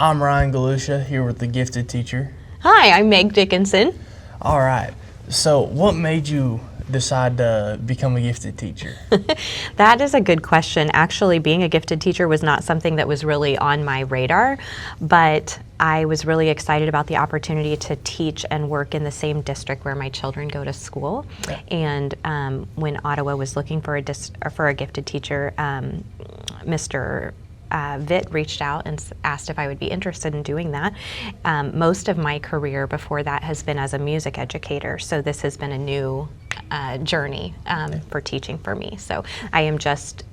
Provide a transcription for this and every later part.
I'm Ryan Galusha here with the Gifted Teacher. Hi, I'm Meg Dickinson. All right. So, what made you decide to become a gifted teacher? That is a good question. Actually, being a gifted teacher was not something that was really on my radar, but I was really excited about the opportunity to teach and work in the same district where my children go to school. Yeah. And when Ottawa was looking for a gifted teacher, Mr. Vitt reached out and asked if I would be interested in doing that. Most of my career before that has been as a music educator, so this has been a new journey for teaching for me. So I am just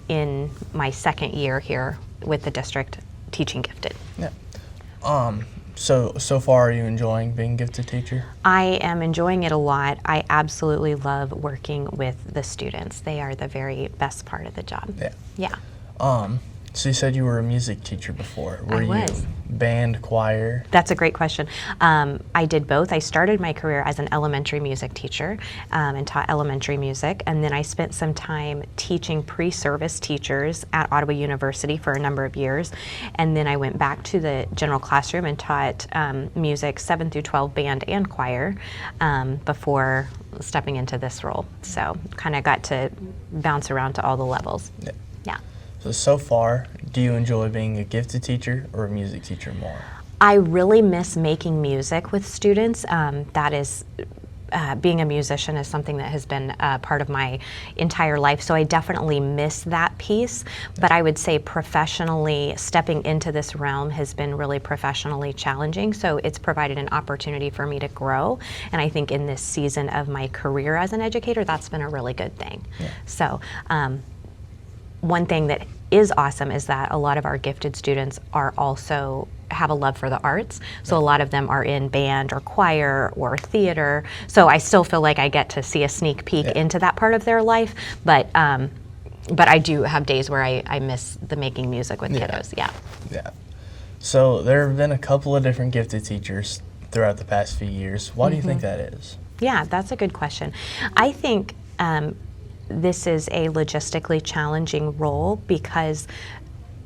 in my second year here with the district teaching gifted. Yeah. So far, are you enjoying being a gifted teacher? I am enjoying it a lot. I absolutely love working with the students. They are the very best part of the job. Yeah. Yeah. So you said you were a music teacher before. Were I was. you band, choir? That's a great question. I did both. I started my career as an elementary music teacher and taught elementary music, and then I spent some time teaching pre-service teachers at Ottawa University for a number of years, and then I went back to the general classroom and taught music 7 through 12 band and choir before stepping into this role. So kind of got to bounce around to all the levels. Yeah. Yeah. So far, do you enjoy being a gifted teacher or a music teacher more? I really miss making music with students. That is, being a musician is something that has been part of my entire life, so I definitely miss that piece. But I would say professionally, stepping into this realm has been really professionally challenging, so it's provided an opportunity for me to grow. And I think in this season of my career as an educator, that's been a really good thing. Yeah. So. One thing that is awesome is that a lot of our gifted students are also have a love for the arts. So a lot of them are in band or choir or theater. So I still feel like I get to see a sneak peek into that part of their life. But I do have days where I miss the making music with kiddos. Yeah. Yeah. So there have been a couple of different gifted teachers throughout the past few years. Why do you think that is? Yeah, that's a good question. I think this is a logistically challenging role because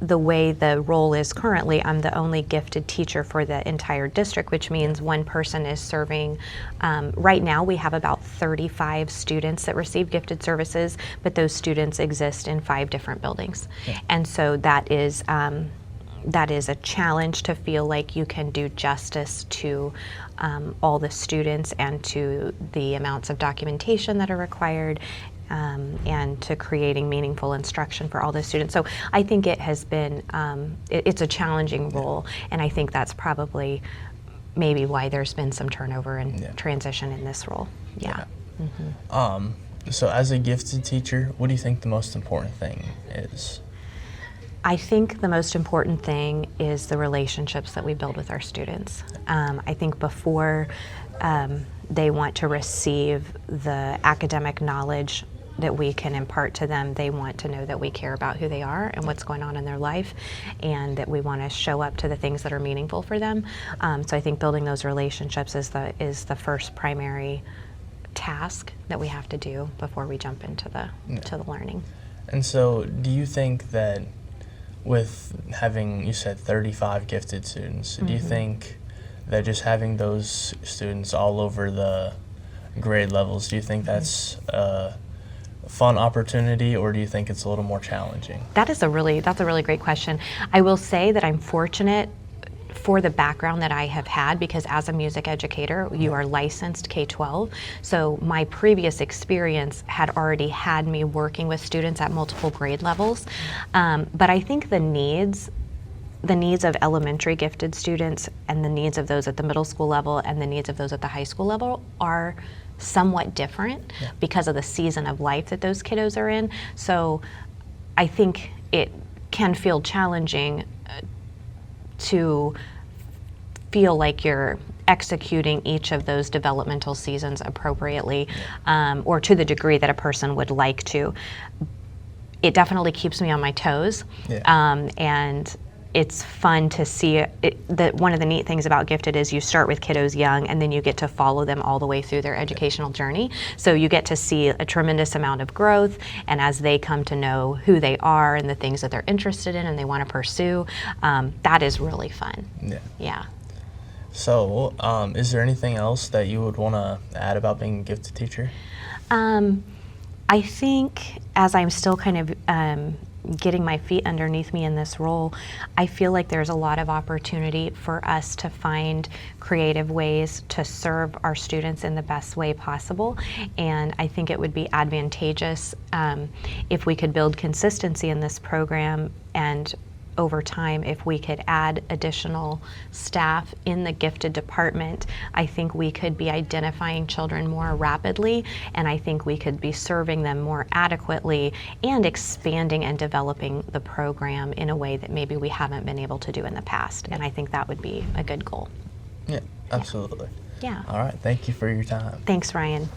the way the role is currently, I'm the only gifted teacher for the entire district, which means one person is serving. Right now we have about 35 students that receive gifted services, but those students exist in 5 different buildings. Yeah. And so that is a challenge to feel like you can do justice to all the students and to the amounts of documentation that are required. And to creating meaningful instruction for all the students. So I think it has been, it's a challenging role, and I think that's probably maybe why there's been some turnover and transition in this role. Yeah. So as a gifted teacher, what do you think the most important thing is? I think the most important thing is the relationships that we build with our students. I think before they want to receive the academic knowledge that we can impart to them, they want to know that we care about who they are and what's going on in their life, and that we want to show up to the things that are meaningful for them. So I think building those relationships is the first primary task that we have to do before we jump into the learning. And so do you think that with having, you said 35 gifted students, do you think that just having those students all over the grade levels, do you think that's a fun opportunity, or do you think it's a little more challenging? That's a really great question. I will say that I'm fortunate for the background that I have had, because as a music educator, you are licensed K-12. So my previous experience had already had me working with students at multiple grade levels. But I think the needs of elementary gifted students and the needs of those at the middle school level and the needs of those at the high school level are somewhat different because of the season of life that those kiddos are in. So I think it can feel challenging to feel like you're executing each of those developmental seasons appropriately, or to the degree that a person would like to. It definitely keeps me on my toes, and it's fun to see that one of the neat things about Gifted is you start with kiddos young and then you get to follow them all the way through their educational journey. So you get to see a tremendous amount of growth, and as they come to know who they are and the things that they're interested in and they want to pursue, that is really fun. Yeah. Yeah. So, is there anything else that you would want to add about being a gifted teacher? I think as I'm still kind of getting my feet underneath me in this role, I feel like there's a lot of opportunity for us to find creative ways to serve our students in the best way possible. And I think it would be advantageous if we could build consistency in this program, and over time, if we could add additional staff in the gifted department, I think we could be identifying children more rapidly, and I think we could be serving them more adequately and expanding and developing the program in a way that maybe we haven't been able to do in the past. And I think that would be a good goal. Yeah, absolutely. Yeah. All right, thank you for your time. Thanks, Ryan.